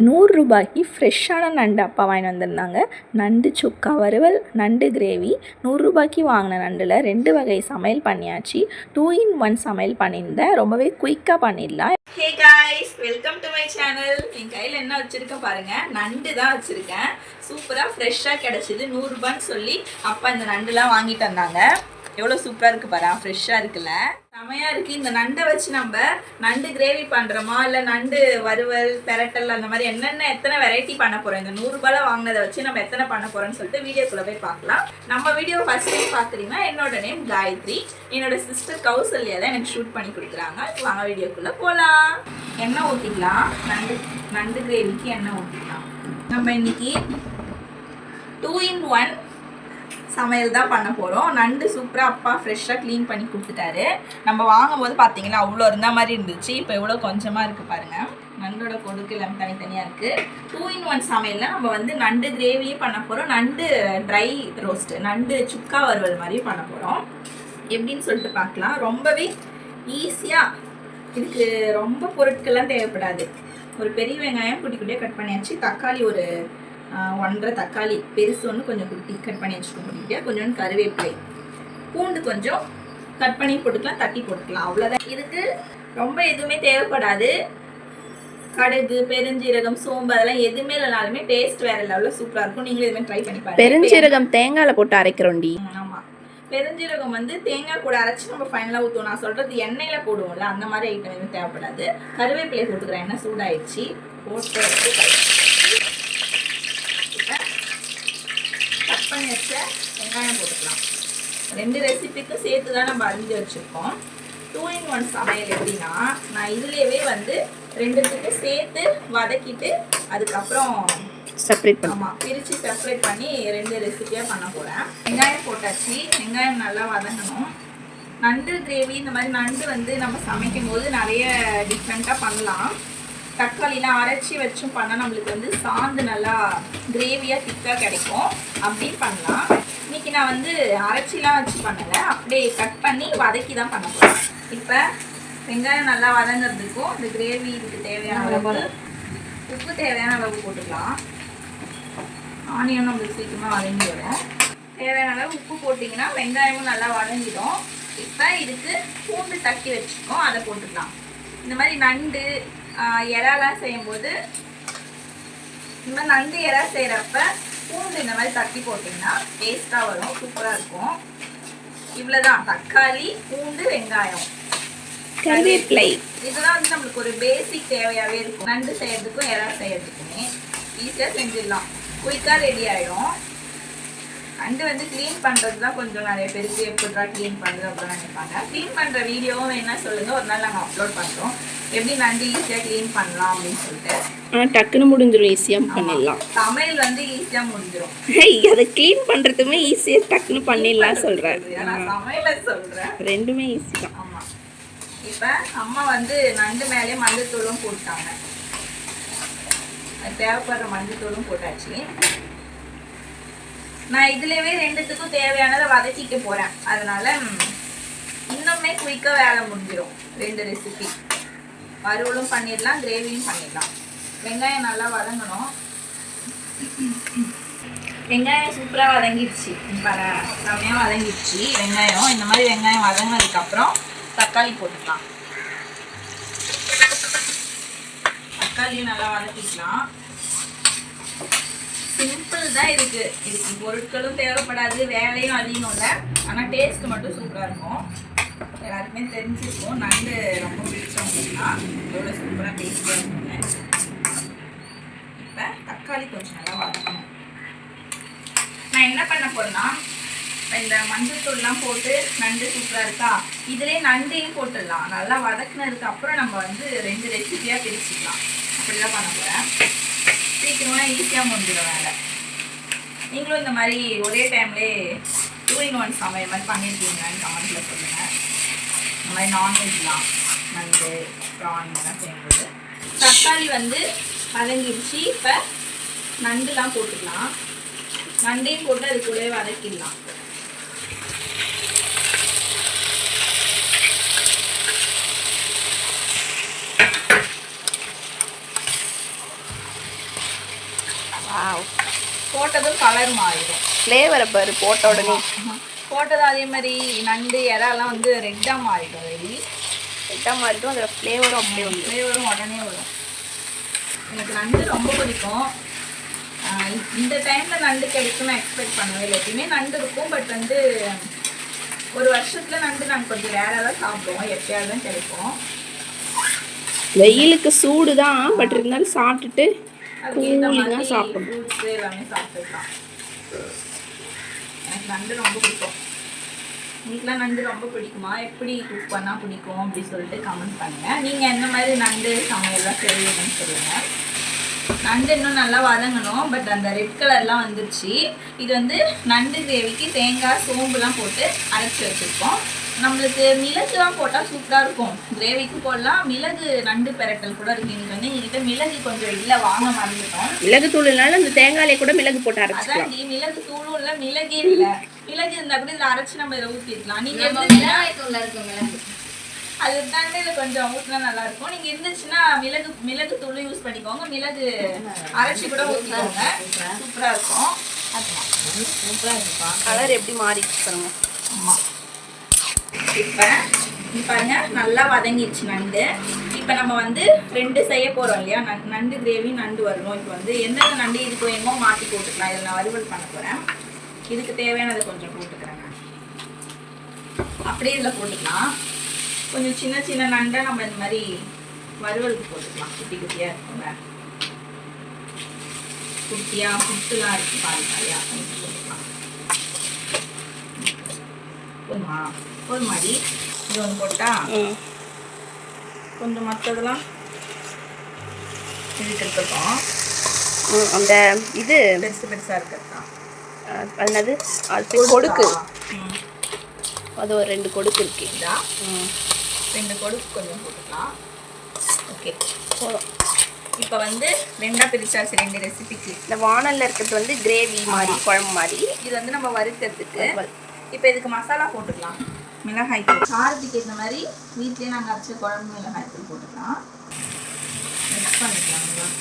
ரூ. 100க்கு ஃப்ரெஷ்ஷான நண்டு அப்பா வாங்கிட்டு வந்திருந்தாங்க. நண்டு சுக்கா வறுவல், நண்டு கிரேவி. ரூ. 100க்கு வாங்கின நண்டில் 2 வகை சமையல் பண்ணியாச்சு. 2 in 1 சமையல் பண்ணியிருந்தேன். ரொம்பவே குயிக்காக பண்ணிடலாம். Hey guys, welcome to my channel. என் கையில் என்ன வச்சுருக்கேன் பாருங்கள், நண்டு தான் வச்சுருக்கேன். சூப்பராக ஃப்ரெஷ்ஷாக கிடச்சிது. ரூ. 100ன்னு சொல்லி அப்பா இந்த நண்டுலாம் வாங்கிட்டு வந்தாங்க. எவ்வளோ சூப்பராக இருக்குது பாரு, ஃப்ரெஷ்ஷாக இருக்குல்ல, செமையாக இருக்குது. இந்த நண்டை வச்சு நம்ம நண்டு கிரேவி பண்ணுறோமா, இல்லை நண்டு வறுவல், பெரட்டல், அந்த மாதிரி எத்தனை வெரைட்டி பண்ண போகிறோம். இந்த ரூ. வாங்கினதை வச்சு நம்ம எத்தனை பண்ண போகிறோம்னு சொல்லிட்டு வீடியோக்குள்ளே போய் பார்க்கலாம். நம்ம வீடியோ ஃபர்ஸ்ட் டைம் பார்க்குறீங்கன்னா, என்னோட நேம் காயத்ரி. என்னோட சிஸ்டர் கௌசல்யா தான் எனக்கு ஷூட் பண்ணி கொடுக்குறாங்க. வாங்க வீடியோக்குள்ளே போகலாம். எண்ணெய் ஊற்றிக்கலாம். நண்டு கிரேவிக்கு எண்ணெய் ஊற்றிக்கலாம். நம்ம இன்னைக்கு 2 in 1 சமையல் தான் பண்ண போகிறோம். நண்டு சூப்பராக அப்பா ஃப்ரெஷ்ஷாக க்ளீன் பண்ணி கொடுத்துட்டாரு. நம்ம வாங்கும் போது பார்த்தீங்கன்னா அவ்வளோ இருந்த மாதிரி இருந்துச்சு. இப்போ எவ்வளோ கொஞ்சமாக இருக்குது பாருங்கள். நண்டோட கொடுக்கு எல்லாம் தனித்தனியாக இருக்குது. 2 in 1 சமையலில் நம்ம நண்டு கிரேவியும் பண்ண போகிறோம், நண்டு ட்ரை ரோஸ்ட்டு, நண்டு சுக்கா வறுவல் மாதிரியும் பண்ண போகிறோம். எப்படின்னு சொல்லிட்டு பார்க்கலாம். ரொம்பவே ஈஸியாக, இதுக்கு ரொம்ப பொருட்கள்லாம் தேவைப்படாது. ஒரு பெரிய வெங்காயம் குட்டி குட்டியாக கட் பண்ணியாச்சு. தக்காளி ஒரு 1.5 தக்காளி பெருசு ஒன்று கொஞ்சம் குட்டி கட் பண்ணி வச்சுக்கோங்க. கொஞ்சம் கருவேப்பிலை, பூண்டு கொஞ்சம் கட் பண்ணி போட்டுக்கலாம், தட்டி போட்டுக்கலாம். அவ்வளோதான். இதுக்கு ரொம்ப எதுவுமே தேவைப்படாது. கடுகு, பெருஞ்சீரகம், சோம்பு அதெல்லாம் எதுவுமே இல்லைனாலுமே டேஸ்ட் வேற லெவலில் சூப்பராக இருக்கும். நீங்களும் எதுவுமே ட்ரை பண்ணி பாருங்க. பெருஞ்சீரகம் தேங்காயில் போட்டு அரைக்கிறோண்டி. ஆமாம், பெருஞ்சீரகம் தேங்காய் கூட அரைச்சி நம்ம ஃபைனலாக ஊற்றுவோம். நான் சொல்கிறது எண்ணெயில் போடுவோம்ல, அந்த மாதிரி ஐட்டம் எதுவும் தேவைப்படாது. கருவேப்பிலை போட்டுக்கிறேன். எண்ணெய் சூடாயிடுச்சு. போட்டு கட் பண்ணி வச்ச வெங்காயம் போட்டுக்கலாம். 2 ரெசிபிக்கு சேர்த்து தான் நம்ம அரிஞ்சு வச்சுருக்கோம். 2 in 1 சமையல் எப்படின்னா, நான் இதுலேயே 2த்துக்கு சேர்த்து வதக்கிட்டு அதுக்கப்புறம் செப்பரேட் பண்ணி, ஆமாம், பிரித்து செப்பரேட் பண்ணி 2 ரெசிபியாக பண்ண போகிறேன். வெங்காயம் போட்டாச்சு. வெங்காயம் நல்லா வதங்கணும். நண்டு கிரேவி இந்த மாதிரி நண்டு நம்ம சமைக்கும் போது நிறைய டிஃப்ரெண்ட்டாக பண்ணலாம். தக்காளிலாம் அரைச்சி வச்சும் பண்ணால் நம்மளுக்கு சாந்து நல்லா கிரேவியாக திக்காக கிடைக்கும். அப்படின்னு பண்ணலாம். இன்றைக்கி நான் அரைச்சிலாம் வச்சு பண்ணலை, அப்படியே கட் பண்ணி வதக்கி தான் பண்ண போகிறேன். இப்போ வெங்காயம் நல்லா வதங்கிறதுக்கும் இந்த கிரேவி இதுக்கு தேவையான அளவு உப்பு தேவையான அளவு போட்டுக்கலாம். ஆனியன் நம்மளுக்கு சீக்கிரமாக வதங்கி வரும். தேவையான அளவு உப்பு போட்டிங்கன்னா வெங்காயமும் நல்லா வதங்கிடும். இப்போ இதுக்கு பூண்டு தட்டி வச்சுருக்கோம், அதை போட்டுக்கலாம். இந்த மாதிரி நண்டு இறாலாம் செய்யும்போது, இந்த மாதிரி நண்டு இறா செய்கிறப்ப பூண்டு இந்த மாதிரி தட்டி போட்டிங்கன்னா டேஸ்ட்டாக வரும், சூப்பராக இருக்கும். இவ்வளோதான். தக்காளி, பூண்டு, வெங்காயம், கருவேப்பிலை, இதெல்லாம் நம்மளுக்கு ஒரு பேசிக் தேவையாகவே இருக்கும். நண்டு செய்யறதுக்கும் இறா செய்யறதுக்குமே ஈஸியாக செஞ்சிடலாம், குயிக்காக ரெடி ஆகிடும். நண்டு க்ளீன் பண்ணுறது தான் கொஞ்சம் நிறைய பேருக்கு எப்படா க்ளீன் பண்ணுறது அப்படின்னு நினைப்பாங்க. க்ளீன் பண்ணுற வீடியோவும் என்ன சொல்லுங்கள், ஒரு நாள் நாங்கள் அப்லோட் பண்ணுறோம். எப்படி நண்டு ஈஸியாக க்ளீன் பண்ணலாம் அப்படின்னு சொல்லிட்டு. டக்குன்னு முடிஞ்சிடும், ஈஸியாக பண்ணிடலாம். சமையல் ஈஸியாக முடிஞ்சிடும். அதை க்ளீன் பண்ணுறதுமே ஈஸியாக டக்குன்னு பண்ணிடலாம் சொல்கிறேன். நான் சமையலை சொல்கிறேன், ரெண்டுமே ஈஸி தான். ஆமாம். இப்போ அம்மா நண்டு மேலே மஞ்சத்தூளும் போட்டாங்க. அது தேவைப்படுற மஞ்சத்தூளும் போட்டாச்சு. நான் இதுலவே 2த்துக்கும் தேவையானதை வதக்கிக்க போகிறேன். அதனால இன்னுமே குயிக்காக வேலை முடிஞ்சிடும். 2 ரெசிபி வறுவலும் பண்ணிடலாம், கிரேவியும் பண்ணிடலாம். வெங்காயம் நல்லா வதங்கணும். வெங்காயம் சூப்பராக வதங்கிடுச்சு, செம்மையாக வதங்கிடுச்சு வெங்காயம். இந்த மாதிரி வெங்காயம் வதங்கினதுக்கப்புறம் தக்காளி போட்டுக்கலாம். தக்காளியும் நல்லா வதக்கிக்கலாம். சிம்பிள் தான். இதுக்கு பொருட்களும் தேவைப்படாது, வேலையும் அதிகம் இல்லை. ஆனால் டேஸ்ட்டு மட்டும் சூப்பராக இருக்கும். எல்லாருக்குமே தெரிஞ்சிருக்கும், நண்டு ரொம்ப பிடிச்சவங்கன்னா எவ்வளோ சூப்பராக டேஸ்டியாக இருக்குங்க. இப்போ தக்காளி கொஞ்சம் நல்லா வதக்கணும். நான் என்ன பண்ண போகிறேன்னா, இந்த மஞ்சத்தூள்லாம் போட்டு நண்டு சூப்பராக இருக்கா, இதிலே நண்டையும் போட்டுடலாம். நல்லா வதக்குனதுக்கு அப்புறம் நம்ம 2 ரெசிபியாக பிரிச்சுக்கலாம். அப்படி தான் பண்ண போகிறேன். சீக்கிரமாக ஈஸியாக முடிஞ்சிடும் வேலை. நீங்களும் இந்த மாதிரி ஒரே டைம்லேயே 2 in 1 சமையல் மாதிரி பண்ணியிருக்கீங்கன்னு கமெண்ட்டில் சொல்லுங்கள். இந்த மாதிரி நான்வெஜ்லாம் நண்டு, ப்ரான் எல்லாம் செய்யும்போது. தக்காளி வதங்கிடுச்சு. இப்போ நண்டுலாம் போட்டுக்கலாம். நண்டையும் போட்டு அது கூடவே வதக்கிடலாம். போட்டதும் கலர் மாறிடும். ஃப்ளேவரை பாரு போட்ட உடனே. போட்டதும் அதே மாதிரி நண்டு இறாலாம் வந்து ரெட்டாக மாறிடும். ரெட்டாக மாறிடும். அதோட ஃப்ளேவரும் அப்படியே வந்து ஃப்ளேவரும் உடனே வரும். எனக்கு நண்டு ரொம்ப பிடிக்கும். இந்த டைமில் நண்டு கிடைக்கும் நான் எக்ஸ்பெக்ட் பண்ணவே இல்லை. எப்பயுமே நண்டு இருக்கும். பட் வந்து ஒரு வருஷத்தில் நண்டு நாங்கள் கொஞ்சம் ரேராக தான் சாப்பிடுவோம். எப்பயாவது தான் கிடைக்கும். வெயிலுக்கு சூடு தான். பட் இருந்தாலும் சாப்பிட்டுட்டு அதுக்கேற்ற மாதிரி சாப்பிடணும். ஃப்ரூட்ஸு எல்லாமே சாப்பிட்டுக்கலாம். எனக்கு நண்டு ரொம்ப பிடிக்கும். உங்களுக்குலாம் நண்டு ரொம்ப பிடிக்குமா? எப்படி குக் பண்ணால் பிடிக்கும் அப்படின்னு சொல்லிட்டு கமெண்ட் பண்ணுங்கள். நீங்கள் எந்த மாதிரி நண்டு சமையல்லாம் செய்வீங்கன்னு சொல்லுங்கள். நண்டு இன்னும் நல்லா வதங்கணும். பட் அந்த ரெட் கலர்லாம் வந்துருச்சு. இது வந்து நண்டு கிரேவிக்கு தேங்காய் சோம்புலாம் போட்டு அரைச்சி வச்சுருக்கோம். நம்மளுக்கு மிளகுலாம் போட்டால் சூப்பராக இருக்கும். கிரேவிக்கு போடலாம். மிளகு நண்டு பெரட்டல் கூட இருக்குது. இன்றைக்கி வந்து எங்ககிட்ட மிளகு கொஞ்சம் இல்லை, வாங்க மறந்துட்டோம். மிளகு தூள்னால அந்த தேங்காயிலே கூட மிளகு போட்டு அரைச்சிக்கலாம். அதான் மிளகு தூளும் இல்லை, மிளகே இல்லை. மிளகு இருந்தால் கூட இதில் அரைச்சி நம்ம இதில் ஊற்றிருக்கலாம். நீங்கள் அது தானே இதில் கொஞ்சம் ஊற்றினா நல்லாயிருக்கும். நீங்கள் இருந்துச்சுன்னா மிளகு தூள் யூஸ் பண்ணிக்கோங்க. மிளகு அரைச்சி கூட ஊற்றிக்கோங்க. சூப்பராக இருக்கும். அதுதான் சூப்பராக இருக்குப்பா. கலர் எப்படி மாறிடுச்சு பாருங்க. ஆமாம். இப்போ பாருங்க நல்லா வதங்கிடுச்சு நண்டு. இப்போ நம்ம வந்து 2 செய்ய போகிறோம் இல்லையா? நண்டு கிரேவி நண்டு வரணும். இப்போ வந்து எந்தெந்த நண்டு இதுக்கு வேணுமோ மாற்றி போட்டுக்கலாம். இதில் நான் வறுவல் பண்ண போகிறேன். இதுக்கு தேவையானதை கொஞ்சம் போட்டுக்கிறேன். அப்படியே இதில் போட்டுக்கலாம். கொஞ்சம் சின்ன சின்ன நண்டை நம்ம இந்த மாதிரி வறுவலுக்கு போட்டுக்கலாம். குட்டி குட்டியாக இருக்குங்க. குட்டியாக புட்டுலாம் இருக்குது பாருங்க. போட்டுக்கலாம். ஒரு மாதிரி இது ஒன்று போட்டா கொஞ்சம் மற்றதெல்லாம் இதுக்கு இருக்கட்டும். அந்த இது பெருசாக இருக்கட்டும். என்னது அது கொடுக்கு. அது ஒரு 2 கொடுக்கு இருக்கு. இதா 2 கொடுக்கு கொஞ்சம் போட்டுக்கலாம். ஓகே போதும். இப்போ வந்து 2ஆக பிரிச்சாச்சு 2 ரெசிபிக்கு. இந்த வானலில் இருக்கிறது வந்து கிரேவி மாதிரி குழம்பு மாதிரி. இது வந்து நம்ம வறுக்கிறதுக்கு. இப்போ இதுக்கு மசாலா போட்டுக்கலாம். மிளகாய் தூள் காரத்துக்கு ஏற்ற மாதிரி வீட்லேயே நாங்கள் அரைச்ச குழம்பு மிளகாய் தூள் போட்டுக்கலாம். மிக்ஸ் பண்ணிக்கலாம்.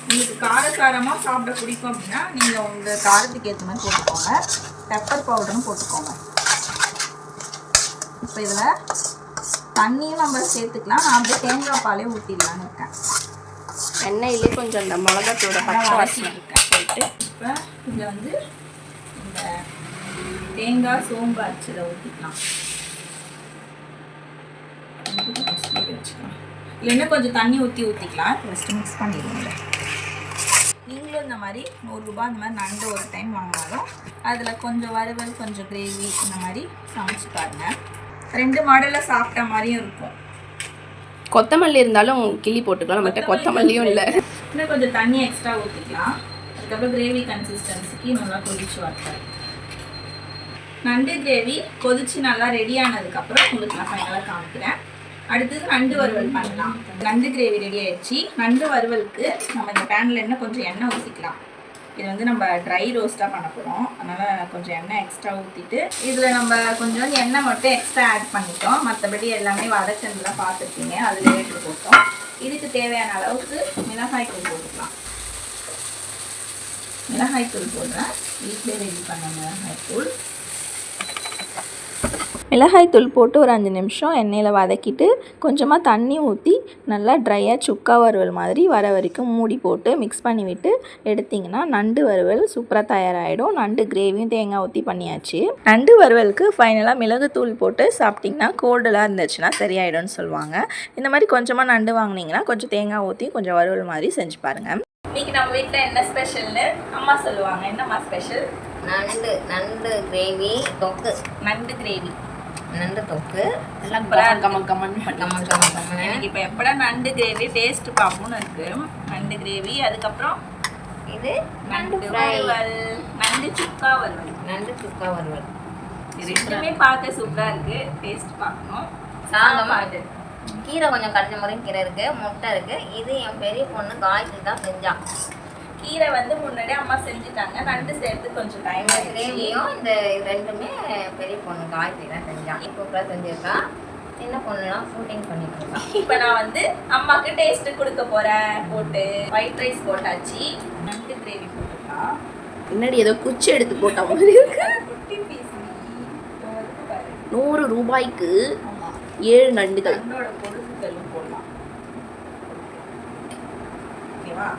உங்களுக்கு காரசாரமாக சாப்பிட பிடிக்கும் அப்படின்னா நீங்கள் உங்கள் காரத்துக்கு ஏற்ற மாதிரி போட்டுக்கோங்க. பெப்பர் பவுடரும் போட்டுக்கோங்க. இப்போ இதில் தண்ணியும் நம்ம சேர்த்துக்கலாம். நான் அப்படியே தேங்காய் பாலே ஊற்றிடலான்னு இருக்கேன். எண்ணெயிலே கொஞ்சம் அந்த மிளகாத்தூட பச்சை வாசனை இருக்கேன் போயிட்டு. இப்போ இதில் வந்து இந்த தேங்காய் சோம்பு அரைச்சதை ஊற்றிக்கலாம். இல்லைன்னா கொஞ்சம் தண்ணி ஊற்றிக்கலாம். ஃபஸ்ட்டு மிக்ஸ் பண்ணிடுவோங்க. நீங்களும் இந்த மாதிரி 100 ரூபாய் இந்த மாதிரி நண்டு ஒரு டைம் வாங்கினாலும் அதில் கொஞ்சம் வறுவல் கொஞ்சம் கிரேவி இந்த மாதிரி சமைச்சு பாருங்க. 2 மாடலில் சாப்பிட்ட மாதிரியும் இருக்கும். கொத்தமல்லி இருந்தாலும் கிள்ளி போட்டுக்கலாம். நம்மகிட்ட கொத்தமல்லியும் இல்லை. இன்னும் கொஞ்சம் தண்ணி எக்ஸ்ட்ரா ஊற்றிக்கலாம். அதுக்கப்புறம் கிரேவி கன்சிஸ்டன்சிக்கு நல்லா கொதிச்சு வரணும். நண்டு கிரேவி கொதிச்சு நல்லா ரெடி ஆனதுக்கப்புறம் உங்களுக்கு நான் ஃபைனலாக காமிக்கிறேன். அடுத்தது நண்டு வறுவல் பண்ணலாம். நண்டு கிரேவி ரெடி ஆயிடுச்சு. நண்டு வறுவலுக்கு நம்ம இந்த பேனில் எண்ணெய் கொஞ்சம் எண்ணெய் ஊற்றிக்கலாம். இது வந்து நம்ம ட்ரை ரோஸ்ட்டாக பண்ண போகிறோம். அதனால் கொஞ்சம் எண்ணெய் எக்ஸ்ட்ரா ஊற்றிட்டு இதில் நம்ம கொஞ்சம் எண்ணெய் மட்டும் எக்ஸ்ட்ரா ஆட் பண்ணிட்டோம். மற்றபடி எல்லாமே வதக்கன்லாம் பார்த்துருக்கீங்க. அதில் ரேட்டு போட்டோம். இதுக்கு தேவையான அளவுக்கு மிளகாய் தூள் போட்டுக்கலாம். மிளகாய் தூள் போடுறேன். வீட்டிலே ரெடி பண்ண மிளகாய் தூள். மிளகாய் தூள் போட்டு ஒரு 5 நிமிஷம் எண்ணெயில் வதக்கிட்டு கொஞ்சமாக தண்ணி ஊற்றி நல்லா ட்ரையாக சுக்கா வறுவல் மாதிரி வர வரைக்கும் மூடி போட்டு மிக்ஸ் பண்ணி விட்டு எடுத்திங்கன்னா நண்டு வறுவல் சூப்பராக தயாராகிடும். நண்டு கிரேவியும் தேங்காய் ஊற்றி பண்ணியாச்சு. நண்டு வறுவலுக்கு ஃபைனலாக மிளகுத்தூள் போட்டு சாப்பிட்டிங்கன்னா கோல்டெலாம் இருந்துச்சுன்னா சரியாயிடும்னு சொல்லுவாங்க. இந்த மாதிரி கொஞ்சமாக நண்டு வாங்கினீங்கன்னா கொஞ்சம் தேங்காய் ஊற்றி கொஞ்சம் வறுவல் மாதிரி செஞ்சு பாருங்கள். இன்னைக்கு நம்ம வீட்டில் என்ன ஸ்பெஷல்னு அம்மா சொல்லுவாங்க. என்னம்மா ஸ்பெஷல்? நண்டு கிரேவி தொக்கு. நண்டு கிரேவி நண்டு தொக்கு எல்லாம் கம்மன் எனக்கு இப்போ எப்படா நண்டு கிரேவி டேஸ்ட் பார்ப்போம்னு இருக்கு. நண்டு கிரேவி, அதுக்கப்புறம் இது நண்டு வறுவல், நண்டு சுக்கா வறுவல். நண்டு சுக்கா வறுவல் ரெண்டுமே பார்க்க சூப்பராக இருக்கு. டேஸ்ட் பார்க்கணும். சாதம் கீரை கொஞ்சம் கடைஞ்ச முறையும் கீரை இருக்கு, முட்டை இருக்கு. இது என் பெரிய பொண்ணு காய்ச்சி தான் செஞ்சான். கீரை வந்து முன்னாடியே அம்மா செஞ்சுட்டாங்க. நண்டு சேர்த்து கொஞ்சம் டைம் கிரேவியும் இந்த 2மே பெரிய பொண்ணு காய்ச்சி தான் செஞ்சான். இப்போ செஞ்சிருக்கா. சின்ன பொண்ணுலாம் ஷூட்டிங் பண்ணிட்டு இருக்கா. இப்போ நான் வந்து அம்மாக்கு டேஸ்ட் கொடுக்க போறேன். போட்டு ஒயிட் ரைஸ் போட்டாச்சு, நண்டு கிரேவி போட்டுக்கலாம். பின்னாடி ஏதோ குச்சி எடுத்து போட்ட மாதிரி இருக்கு. குட்டி பீஸ் 100 ரூபாய்க்கு 7 நண்டுகள். நண்டோட பொருட்களும் போடலாம். ஓகேவா?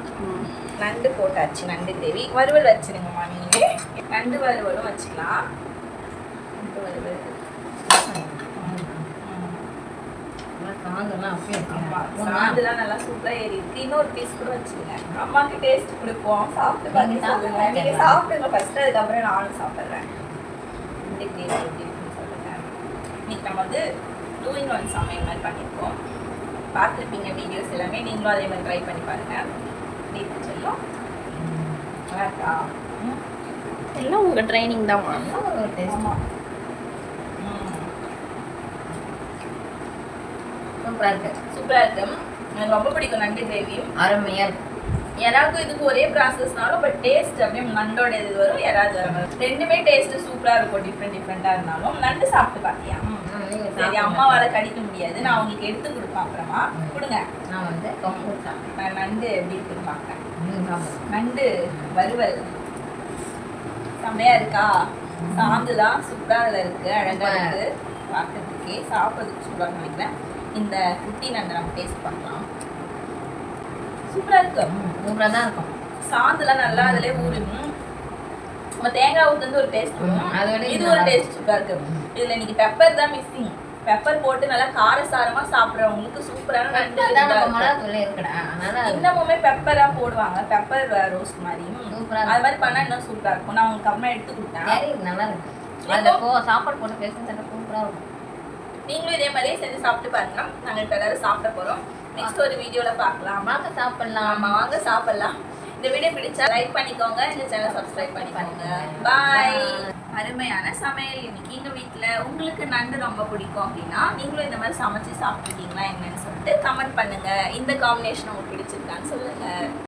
நண்டு போட்டாச்சு, நண்டு கிரேவி. வறுவல் வச்சிருங்கம்மா நீங்களே. நண்டு வறுவலும் வச்சுக்கலாம். நண்டு வறுவல் சாந்தெல்லாம் அப்படியே சாந்துலாம் நல்லா சூப்பரா ஏறி இருக்கு. இன்னொரு பீஸ் கூட வச்சுருங்க. அம்மாக்கு டேஸ்ட் கொடுப்போம். சாப்பிட்டு பார்த்து சொல்லுங்க. நீங்க சாப்பிடுங்க ஃபர்ஸ்ட், அதுக்கப்புறம் நானும் சாப்பிட்றேன். நண்டு கிரேவி எப்படி இருக்குன்னு சொல்லுங்க. இன்னைக்கு நம்ம வந்து 2 in 1 சமையல் மாதிரி பண்ணியிருக்கோம். பார்த்துருப்பீங்க வீடியோஸ் எல்லாமே, நீங்களும் அதே மாதிரி ட்ரை பண்ணி பாருங்க. எப்படி சொல்லும் நல்லா இருக்கா? எல்லாம் உங்க ட்ரைனிங் தான். ஒரு டேஸ்ட் சூப்பரா இருக்கு. சூப்பரா இருக்கு. எனக்கு ரொம்ப பிடிக்கும் நண்டு கிரேவி. அருமையா இருக்கு. யாராவது இதுக்கு ஒரே ப்ராசஸ்னாலும் பட் டேஸ்ட் அப்படியே நண்டோட இது வரும், யாராவது வரும். ரெண்டுமே டேஸ்ட் சூப்பரா இருக்கும். டிஃப்ரெண்டா இருந்தாலும். நண்டு சாப்பிட்டு பார்த்தியா? சரி, அம்மாவால கடிக்க முடியாது, நான் உங்களுக்கு எடுத்து கொடுப்பேன். அப்புறமா கொடுங்க. நான் வந்து கம்பூர் நான் நண்டு எப்படி இருக்குன்னு பார்க்குறேன். சாப்பிடுறேன். நண்டு வறுவல் செம்மையா இருக்கா? சாந்துதான் சூப்பரா அதில் இருக்கு, அழகா இருக்கு பார்க்கறதுக்கே. சாப்பிட்றதுக்கு சூப்பராக நினைக்கிறேன். இந்த குட்டி நண்டு நம்ம டேஸ்ட் பண்ணலாம். சூப்பரா இருக்கு. சூப்பரா தான் இருக்கும். சாந்துலாம் நல்லா அதிலே ஊறும். நம்ம தேங்காய் ஊற்றுந்து ஒரு டேஸ்ட் அதோட இது ஒரு டேஸ்ட் சூப்பரா இருக்கு. இதுல இன்னைக்கு பெப்பர் தான் மிஸ்ஸிங். பெப்பர் போட்டு நல்லா காரசாரமா சாப்பிட்றவங்களுக்கு சூப்பரான நண்டு மிளகாத்தூள் இருக்குடா, அதனால இன்னமுமே பெப்பரா போடுவாங்க. பெப்பர் ரோஸ்ட் மாதிரி சூப்பரா அது மாதிரி பண்ணா இன்னும் சூப்பரா இருக்கும். நான் உங்களுக்கு அம்மா எடுத்து கொடுத்தேன். சரி, நல்லா இருக்கு. அதுல சாப்பாடு போட்டு பேசுறது சூப்பரா இருக்கும். நீங்களும் இதே மாதிரியே செஞ்சு சாப்பிட்டு பாருங்க. நாங்கள் இப்போ எல்லாரும் சாப்பிட போறோம். நெக்ஸ்ட் ஒரு வீடியோல பார்க்கலாம். வாங்க சாப்பிடலாம். ஆமா, வாங்க சாப்பிடலாம். இந்த வீடியோ பிடிச்சா லைக் பண்ணிக்கோங்க, இந்த சேனலை சப்ஸ்கிரைப் பண்ணிக்கோங்க. பாய். அருமையான சமையல் இன்னைக்கு எங்க வீட்டில். உங்களுக்கு நண்டு ரொம்ப பிடிக்கும் அப்படின்னா நீங்களும் இந்த மாதிரி சமைச்சு சாப்பிட்டுருக்கீங்களா என்னன்னு சொல்லிட்டு கமெண்ட் பண்ணுங்க. இந்த காம்பினேஷன் உங்களுக்கு பிடிச்சிருக்கான்னு சொல்லுங்க.